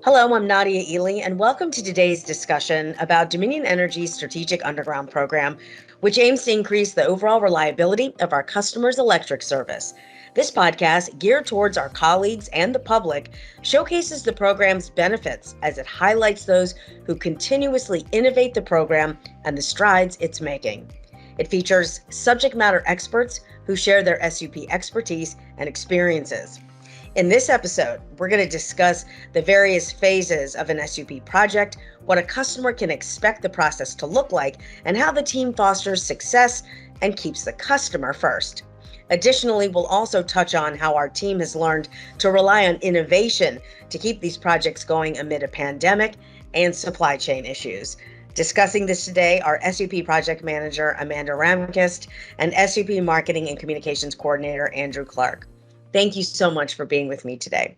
Hello, I'm Nadia Ely, and welcome to today's discussion about Dominion Energy's Strategic Underground Program, which aims to increase the overall reliability of our customers' electric service. This podcast, geared towards our colleagues and the public, showcases the program's benefits as it highlights those who continuously innovate the program and the strides it's making. It features subject matter experts who share their SUP expertise and experiences. In this episode, we're going to discuss the various phases of an SUP project, what a customer can expect the process to look like, and how the team fosters success and keeps the customer first. Additionally, we'll also touch on how our team has learned to rely on innovation to keep these projects going amid a pandemic and supply chain issues. Discussing this today are SUP Project Manager Amanda Ramkvist and SUP Marketing and Communications Coordinator Andrew Clark. Thank you so much for being with me today.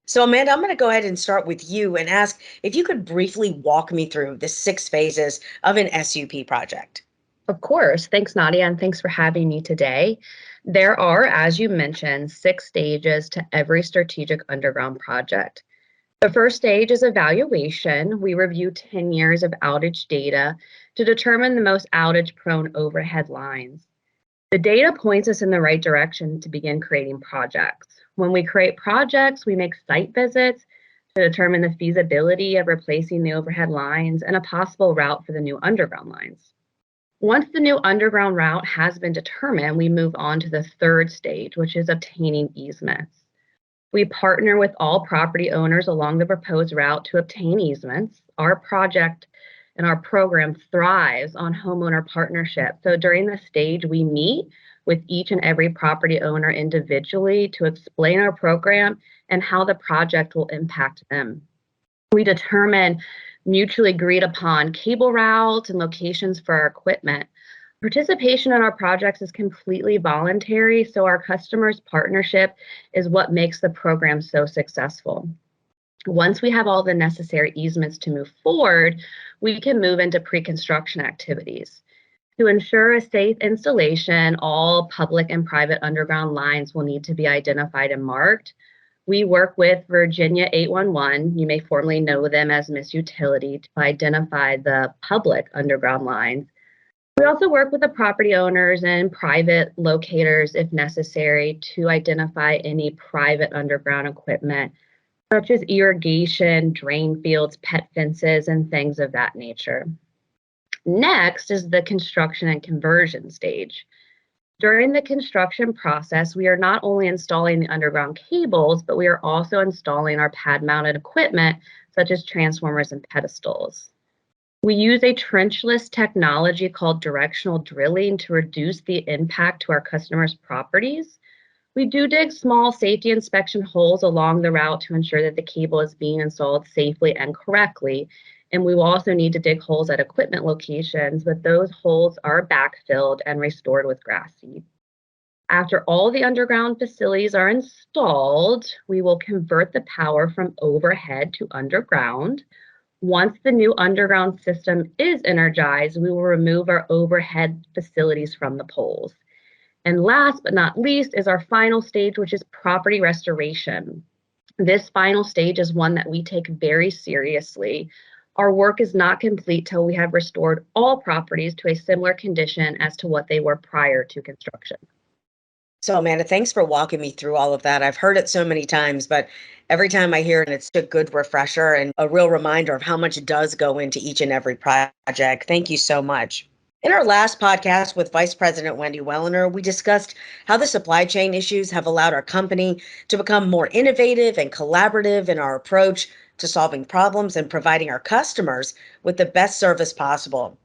So Amanda, I'm going to go ahead and start with you and ask if you could briefly walk me through the 6 phases of an SUP project. Of course. Thanks, Nadia, and thanks for having me today. There are, as you mentioned, 6 stages to every strategic underground project. The first stage is evaluation. We review 10 years of outage data to determine the most outage-prone overhead lines. The data points us in the right direction to begin creating projects. When we create projects, we make site visits to determine the feasibility of replacing the overhead lines and a possible route for the new underground lines. Once the new underground route has been determined, we move on to the third stage, which is obtaining easements. We partner with all property owners along the proposed route to obtain easements. Our project and our program thrives on homeowner partnership. So during this stage, we meet with each and every property owner individually to explain our program and how the project will impact them. We determine mutually agreed upon cable routes and locations for our equipment. Participation in our projects is completely voluntary, so our customers' partnership is what makes the program so successful. Once we have all the necessary easements to move forward, we can move into pre-construction activities. To ensure a safe installation, all public and private underground lines will need to be identified and marked. We work with Virginia 811, you may formerly know them as Miss Utility, to identify the public underground lines. We also work with the property owners and private locators if necessary to identify any private underground equipment, such as irrigation, drain fields, pet fences, and things of that nature. Next is the construction and conversion stage. During the construction process, we are not only installing the underground cables, but we are also installing our pad-mounted equipment, such as transformers and pedestals. We use a trenchless technology called directional drilling to reduce the impact to our customers' properties. We do dig small safety inspection holes along the route to ensure that the cable is being installed safely and correctly. And we will also need to dig holes at equipment locations, but those holes are backfilled and restored with grass seed. After all the underground facilities are installed, we will convert the power from overhead to underground. Once the new underground system is energized, we will remove our overhead facilities from the poles. And last but not least is our final stage, which is property restoration. This final stage is one that we take very seriously. Our work is not complete till we have restored all properties to a similar condition as to what they were prior to construction. So Amanda, thanks for walking me through all of that. I've heard it so many times, but every time I hear it, it's a good refresher and a real reminder of how much does go into each and every project. Thank you so much. In our last podcast with Vice President Wendy Wellener, we discussed how the supply chain issues have allowed our company to become more innovative and collaborative in our approach to solving problems and providing our customers with the best service possible.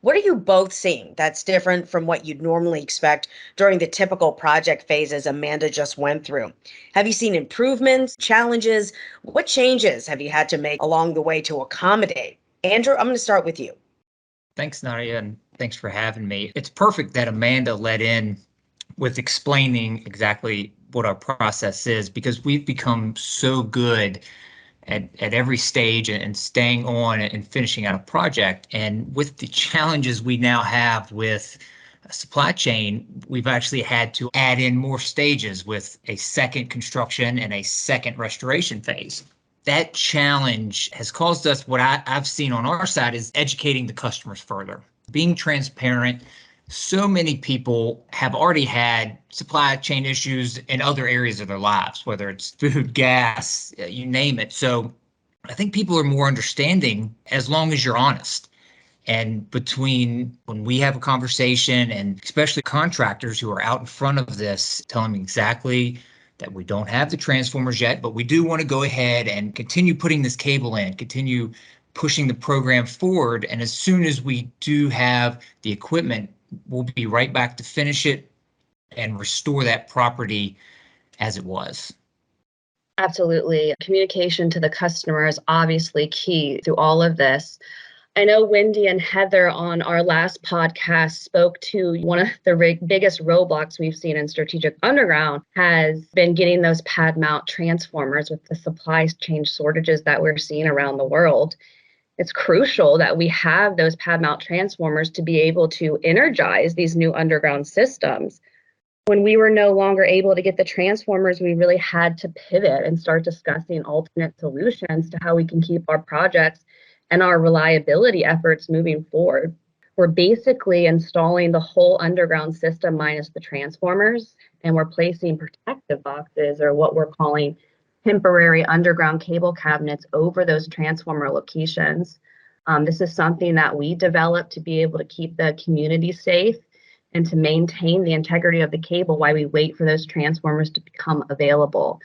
What are you both seeing that's different from what you'd normally expect during the typical project phases Amanda just went through? Have you seen improvements, challenges? What changes have you had to make along the way to accommodate? Andrew, I'm going to start with you. Thanks, Nadia, and thanks for having me. It's perfect that Amanda led in with explaining exactly what our process is, because we've become so good at every stage and staying on and finishing out a project. And with the challenges we now have with supply chain, we've actually had to add in more stages with a second construction and a second restoration phase. that challenge has caused us, what I've seen on our side is educating the customers further, being transparent. So many people have already had supply chain issues in other areas of their lives, whether it's food, gas, you name it. So I think people are more understanding as long as you're honest. And between when we have a conversation, and especially contractors who are out in front of this, telling me exactly that we don't have the transformers yet, but we do want to go ahead and continue putting this cable in, continue pushing the program forward. And as soon as we do have the equipment, we'll be right back to finish it and restore that property as it was. Absolutely. Communication to the customer is obviously key through all of this. I know Wendy and Heather on our last podcast spoke to one of the biggest roadblocks we've seen in strategic underground has been getting those pad mount transformers with the supply chain shortages that we're seeing around the world. It's crucial that we have those pad mount transformers to be able to energize these new underground systems. When we were no longer able to get the transformers, we really had to pivot and start discussing alternate solutions to how we can keep our projects and our reliability efforts moving forward. We're basically installing the whole underground system minus the transformers, and we're placing protective boxes, or what we're calling temporary underground cable cabinets, over those transformer locations. This is something that we developed to be able to keep the community safe and to maintain the integrity of the cable while we wait for those transformers to become available.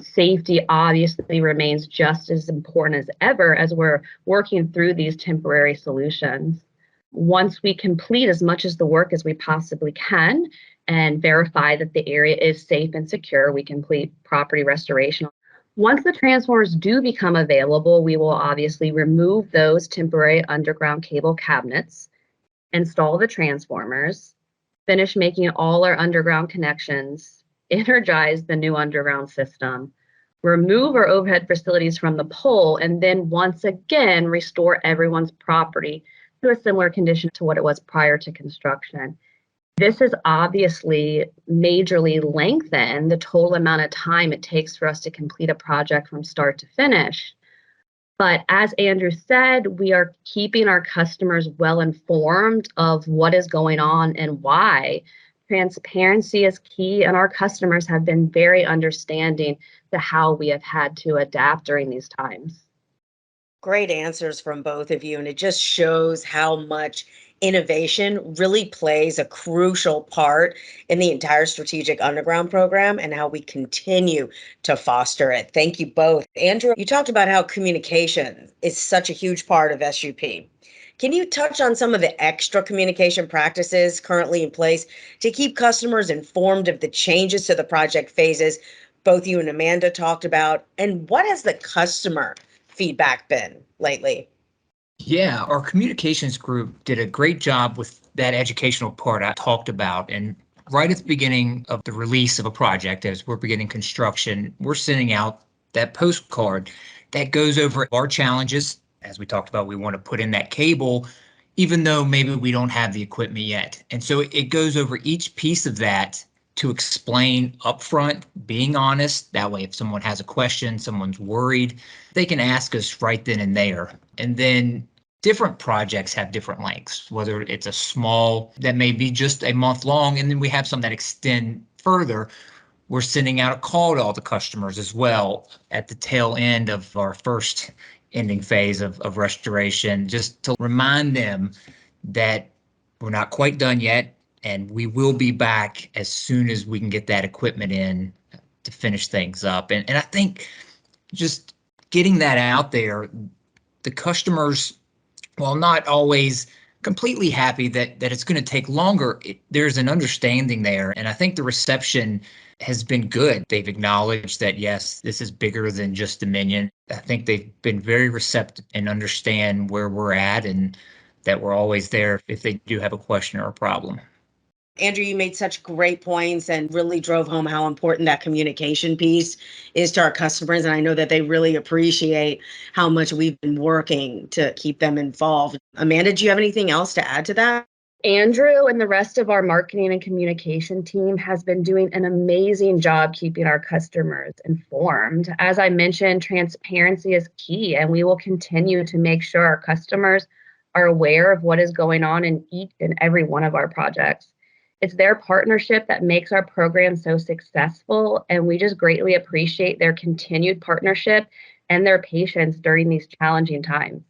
Safety obviously remains just as important as ever as we're working through these temporary solutions. Once we complete as much as the work as we possibly can and verify that the area is safe and secure, we complete property restoration. Once the transformers do become available, we will obviously remove those temporary underground cable cabinets, install the transformers, finish making all our underground connections, energize the new underground system, remove our overhead facilities from the pole, and then once again restore everyone's property to a similar condition to what it was prior to construction. This has obviously majorly lengthened the total amount of time it takes for us to complete a project from start to finish. But as Andrew said, we are keeping our customers well informed of what is going on and why. Transparency is key, and our customers have been very understanding to how we have had to adapt during these times. Great answers from both of you, and it just shows how much innovation really plays a crucial part in the entire strategic underground program and how we continue to foster it. Thank you both. Andrew, you talked about how communication is such a huge part of SUP. Can you touch on some of the extra communication practices currently in place to keep customers informed of the changes to the project phases both you and Amanda talked about? And what has the customer feedback been lately? Yeah, our communications group did a great job with that educational part I talked about. And right at the beginning of the release of a project, as we're beginning construction, we're sending out that postcard that goes over our challenges. As we talked about, we want to put in that cable, even though maybe we don't have the equipment yet. And so it goes over each piece of that to explain upfront, being honest. That way, if someone has a question, someone's worried, they can ask us right then and there. And then different projects have different lengths, whether it's a small that may be just a month long, and then we have some that extend further. We're sending out a call to all the customers as well at the tail end of our first ending phase of restoration, just to remind them that we're not quite done yet, and we will be back as soon as we can get that equipment in to finish things up. And I think just getting that out there, the customers, while not always completely happy that it's going to take longer, there's an understanding there. And I think the reception has been good. They've acknowledged that, yes, this is bigger than just Dominion. I think they've been very receptive and understand where we're at and that we're always there if they do have a question or a problem. Andrew, you made such great points and really drove home how important that communication piece is to our customers. And I know that they really appreciate how much we've been working to keep them involved. Amanda, do you have anything else to add to that? Andrew and the rest of our marketing and communication team has been doing an amazing job keeping our customers informed. As I mentioned, transparency is key, and we will continue to make sure our customers are aware of what is going on in each and every one of our projects. It's their partnership that makes our program so successful, and we just greatly appreciate their continued partnership and their patience during these challenging times.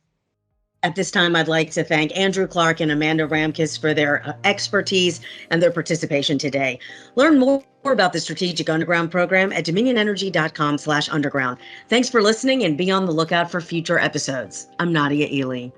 At this time, I'd like to thank Andrew Clark and Amanda Ramkvist for their expertise and their participation today. Learn more about the Strategic Underground program at dominionenergy.com/underground. Thanks for listening and be on the lookout for future episodes. I'm Nadia Ely.